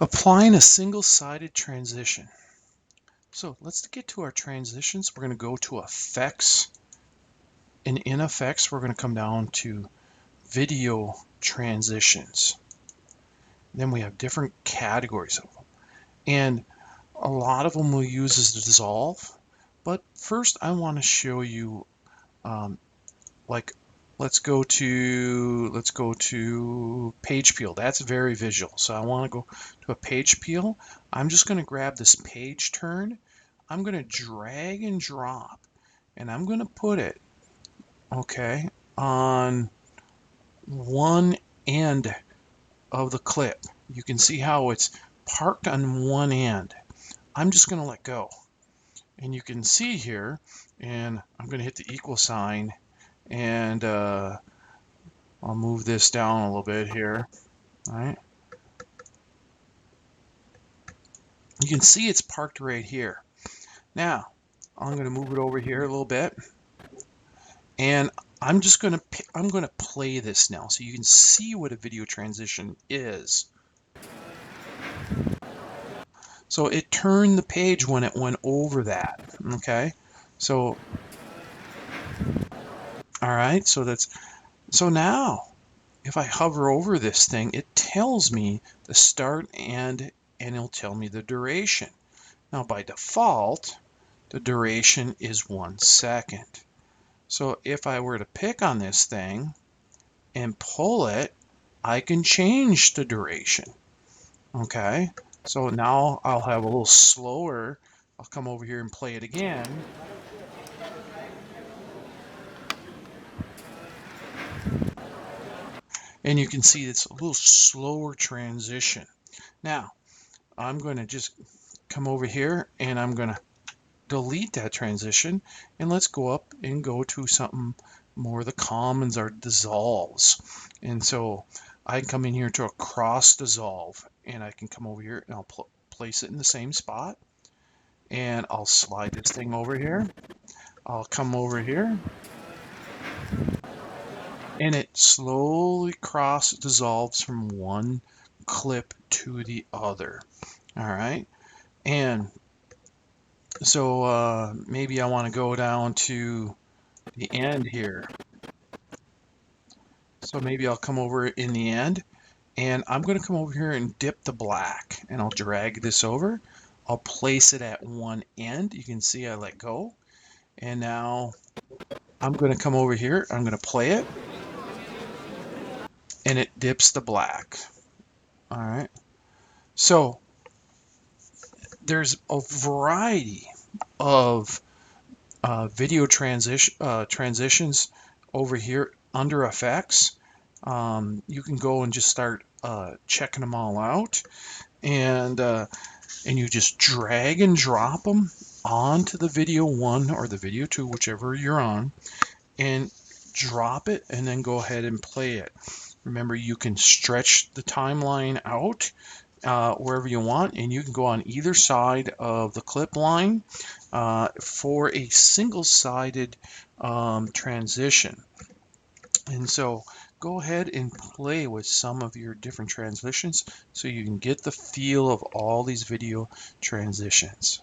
Applying a single-sided transition. So let's get to our transitions. We're going to go to Effects, and in Effects we're going to come down to Video Transitions. Then we have different categories of them, and a lot of them we'll use as dissolve. But first I want to show you like let's go to page peel. That's very visual. So I want to go to a page peel. I'm just going to grab this page turn. I'm going to drag and drop, and I'm going to put it, okay, on one end of the clip. You can see how it's parked on one end. I'm just going to let go. And you can see here, and I'm going to hit the equal sign, and I'll move this down a little bit here. All right. You can see it's parked right here. Now, I'm going to move it over here a little bit, and I'm going to play this now so you can see what a video transition is. So it turned the page when it went over that, okay? So, all right, so now if I hover over this thing, it tells me the start and it'll tell me the duration. Now by default, the duration is 1 second. So if I were to pick on this thing and pull it, I can change the duration. Okay, so now I'll have a little slower. I'll come over here and play it again. And you can see it's a little slower transition. Now, I'm going to just come over here and I'm going to delete that transition, and let's go up and go to something more. The commons are dissolves, and so I can come in here to a cross dissolve, and I can come over here and I'll place it in the same spot, and I'll slide this thing over here. I'll come over here, and it slowly cross dissolves from one clip to the other. All right, and so maybe I want to go down to the end here. So maybe I'll come over in the end, and I'm going to come over here and dip the black, and I'll drag this over. I'll place it at one end. You can see I let go, and now I'm going to come over here. I'm going to play it, and it dips the black. All right. So there's a variety of video transitions over here under effects. You can go and just start checking them all out, and you just drag and drop them onto the video 1 or the video 2, whichever you're on, and drop it, and then go ahead and play it. Remember, you can stretch the timeline out wherever you want, and you can go on either side of the clip line for a single-sided transition. And so go ahead and play with some of your different transitions so you can get the feel of all these video transitions.